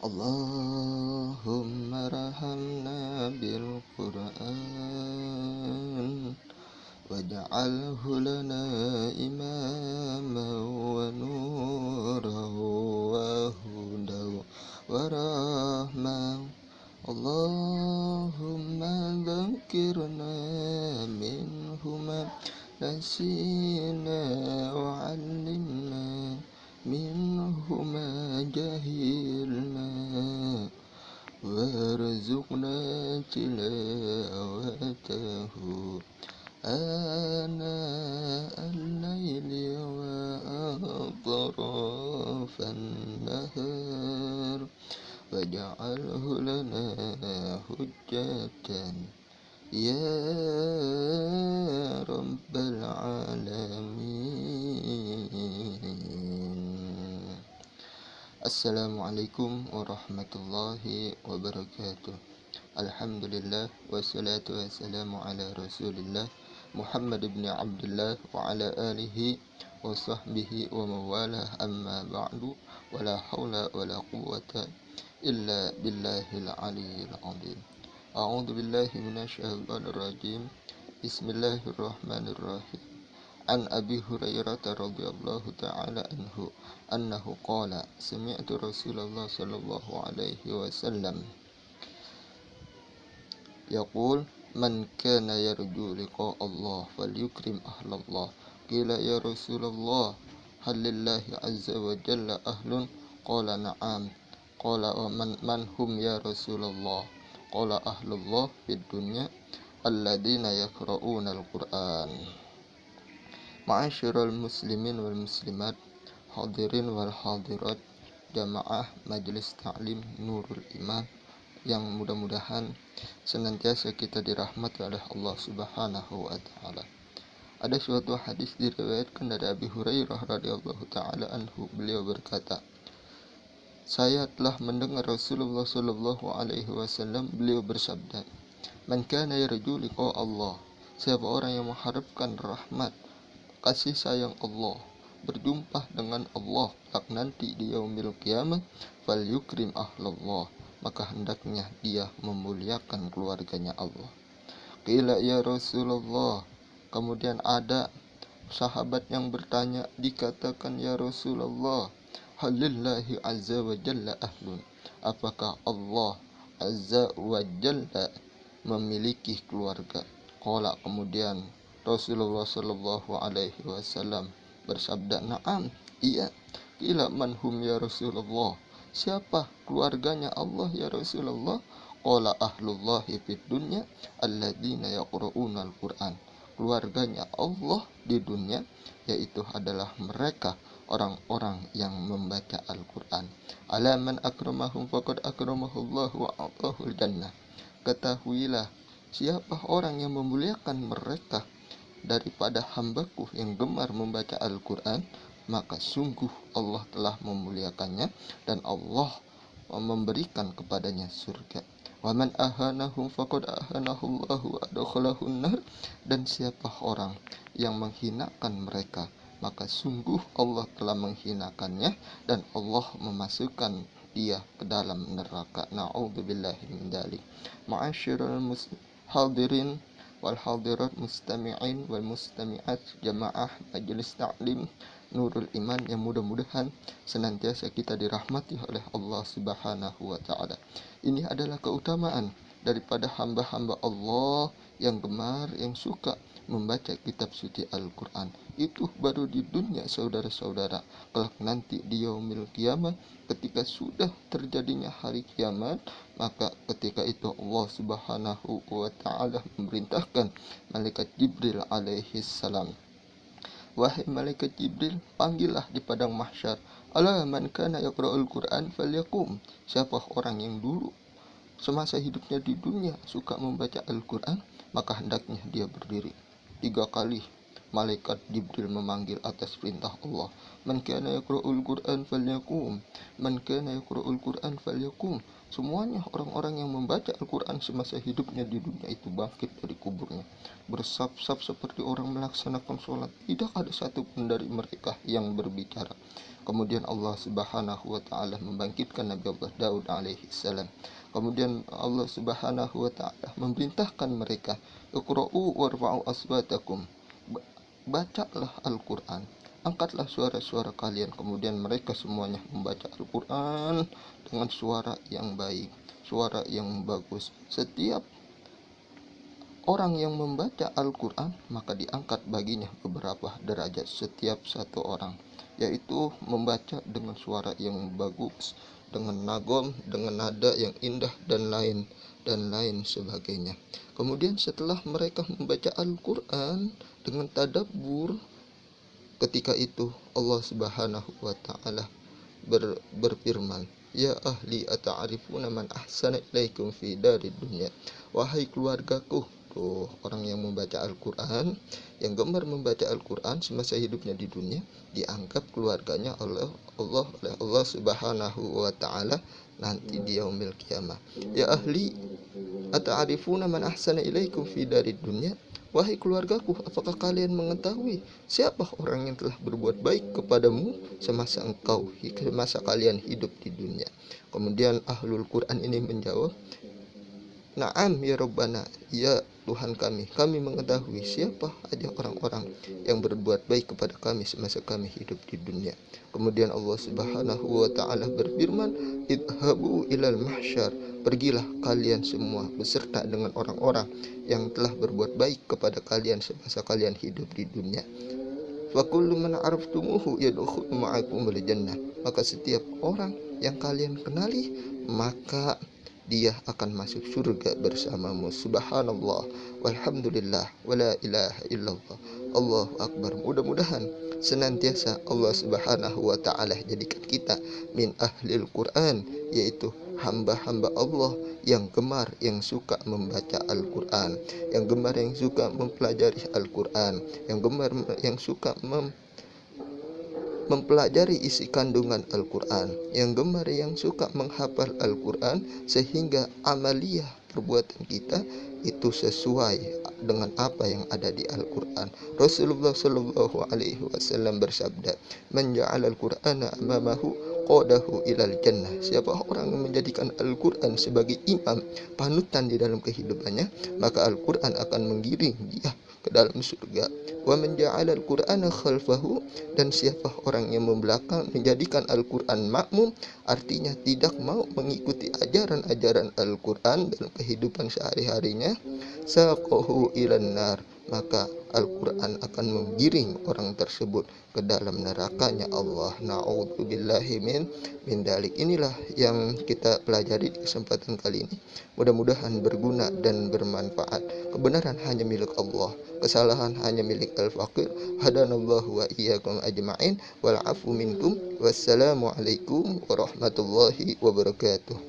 Allahumma rahamna bil Qur'an waj'alhu lana imama wa nuran wa hudan wa rahmah. Allahumma dzakirna minhuma nasina wa 'allimna minhuma jahilna warzuqna tilawatahu ana al-laili wa atrafan nahar waj'alhu lana hujjatan ya rabbal alamin. Assalamualaikum warahmatullahi wabarakatuh. Alhamdulillah wassalatu wassalamu ala rasulillah Muhammad ibn Abdullah wa ala alihi wa sahbihi wa mawalah, amma ba'du, wa la hawla wa la quwwata illa billahil aliyyil azim. A'udzu billahi minasyaitonir rajim. Bismillahirrahmanirrahim. An Abi Hurairah radhiyallahu ta'ala anhu annahu qala sami'tu Rasulullah sallallahu alaihi wasallam yaqul man kana yarju liqa Allah falyukrim ahlallah. Qila ya Rasulullah hal lillahi azza wa jalla ahlun? Qala na'am. Qala wa man hum ya Rasulullah? Qala ahlullah fid dunya alladziina yaqra'una al-Qur'an. Ma'asyiral muslimin wal muslimat, hadirin wal hadirat, jamaah majelis taklim Nurul Iman yang mudah-mudahan senantiasa kita dirahmati oleh Allah Subhanahu wa taala. Ada suatu hadis diriwayatkan dari Abi Hurairah radhiyallahu taala anhu, beliau berkata, saya telah mendengar Rasulullah sallallahu alaihi wasallam beliau bersabda, man kana yarju liqa Allah, siapa orang yang mengharapkan rahmat kasih sayang Allah, berjumpa dengan Allah kelak nanti di yaumil qiyamah, fal yukrim ahlallah, maka hendaknya dia memuliakan keluarganya Allah. Qila ya Rasulullah, kemudian ada sahabat yang bertanya, dikatakan ya Rasulullah, halillahi azza wa jalla ahlun, apakah Allah azza wa jalla memiliki keluarga? Qala, kemudian Rasulullah sallallahu alaihi wasallam bersabda, na'am, iya. Qila man hum ya Rasulullah, siapa keluarganya Allah ya Rasulullah? Qala ahlullahi fid dunya alladziina yaqra'una al-Qur'an. Keluarganya Allah di dunia yaitu adalah mereka orang-orang yang membaca Al-Qur'an. Ala man akramahum faqad akramahullahu wa atahul jannah. Ketahuilah, siapa orang yang memuliakan mereka daripada hambaku yang gemar membaca Al-Quran, maka sungguh Allah telah memuliakannya dan Allah memberikan kepadanya surga. Wa man ahanahum faqad ahanahullahu wa adkhalahun nar. Dan siapa orang yang menghinakan mereka, maka sungguh Allah telah menghinakannya dan Allah memasukkan dia ke dalam neraka. Na'udzubillahi min dzalik. Ma'asyiral hadirin wal hadirat, mustami'in wal mustami'at, jamaah majelis taklim Nurul Iman yang mudah-mudahan senantiasa kita dirahmati oleh Allah Subhanahu wa taala. Ini adalah keutamaan daripada hamba-hamba Allah yang gemar, yang suka membaca kitab suci Al-Quran. Itu baru di dunia, saudara-saudara. Kelak nanti di yaumil qiyamah, ketika sudah terjadinya hari kiamat, maka ketika itu Allah Subhanahu wa taala memerintahkan malaikat Jibril alaihi salam, wahai malaikat Jibril, panggillah di padang mahsyar, ala man kana yaqra'ul Qur'an falyakum. Siapa orang yang dulu semasa hidupnya di dunia suka membaca Al-Quran, maka hendaknya dia berdiri 3 kali malaikat Jibril memanggil atas perintah Allah. Man kana yaqra'ul Qur'an falyakum. Man kana yaqra'ul Qur'an falyakum. Semuanya orang-orang yang membaca Al-Quran semasa hidupnya di dunia itu bangkit dari kuburnya, bersab-sab seperti orang melaksanakan sholat. Tidak ada satupun dari mereka yang berbicara. Kemudian Allah Subhanahu wa Ta'ala membangkitkan Nabi Allah Daud alaihi salam. Kemudian Allah Subhanahu wa Ta'ala memerintahkan mereka, Iqra'u warfa'u asbatakum. Bacalah Al-Quran, angkatlah suara-suara kalian. Kemudian mereka semuanya membaca Al-Quran dengan suara yang baik, suara yang bagus. Setiap orang yang membaca Al-Quran maka diangkat baginya beberapa derajat setiap satu orang, yaitu membaca dengan suara yang bagus, dengan nagom, dengan nada yang indah dan lain sebagainya. Kemudian setelah mereka membaca Al-Quran dengan tadabbur, ketika itu Allah Subhanahu wa Ta'ala berfirman, Ya ahli ata'arifuna man ahsana ilaikum fi darid dunya. Wahai keluargaku. Tuh, orang yang membaca Al-Quran, yang gemar membaca Al-Quran semasa hidupnya di dunia, dianggap keluarganya oleh Allah Subhanahu wa Ta'ala nanti di yaumil qiyamah. Ya ahli ata'arifuna man ahsana ilaikum fi darid dunya. Wahai keluargaku, apakah kalian mengetahui siapa orang yang telah berbuat baik kepadamu semasa kalian hidup di dunia? Kemudian Ahlul Quran ini menjawab, Na'am ya Rabbana, ya Tuhan kami mengetahui siapa aja orang-orang yang berbuat baik kepada kami semasa kami hidup di dunia. Kemudian Allah Subhanahu wa Ta'ala berfirman, Idhabu ilal mahsyar. Pergilah kalian semua beserta dengan orang-orang yang telah berbuat baik kepada kalian semasa kalian hidup di dunia. Wa kullu man araftumuhu yadkhulu ma'akum jannah. Maka setiap orang yang kalian kenali, maka dia akan masuk surga bersamamu. Subhanallah, walhamdulillah, wala ilaha illallah, Allahu akbar. Mudah-mudahan senantiasa Allah Subhanahu wa Ta'ala jadikan kita min ahlil Quran, yaitu hamba-hamba Allah yang gemar, yang suka membaca Al-Quran, yang gemar, yang suka mempelajari Al-Quran, yang gemar, yang suka mempelajari isi kandungan Al-Quran, yang gemar, yang suka menghafal Al-Quran, sehingga amaliyah perbuatan kita itu sesuai dengan apa yang ada di Al-Quran. Rasulullah Shallallahu Alaihi Wasallam bersabda, Man ja'ala al-Qur'ana amamahu qadahu ilal jannah. Siapa orang yang menjadikan Al-Quran sebagai imam, panutan di dalam kehidupannya, maka Al-Quran akan menggiring dia ke dalam surga. Wa man ja'ala al-Qur'ana khalfahu, dan siapa orang yang membelakang menjadikan Al-Quran makmum, artinya tidak mau mengikuti ajaran-ajaran Al-Quran dalam kehidupan sehari-harinya, saqahu ilan nar, maka Al-Quran akan menggiring orang tersebut ke dalam nerakanya Allah. Na'udzubillahi min dalik. Inilah yang kita pelajari di kesempatan kali ini. Mudah-mudahan berguna dan bermanfaat. Kebenaran hanya milik Allah, kesalahan hanya milik Al-Faqir. Hadanallahu wa iyyakum ajma'in wal afu minkum. Wassalamualaikum warahmatullahi wabarakatuh.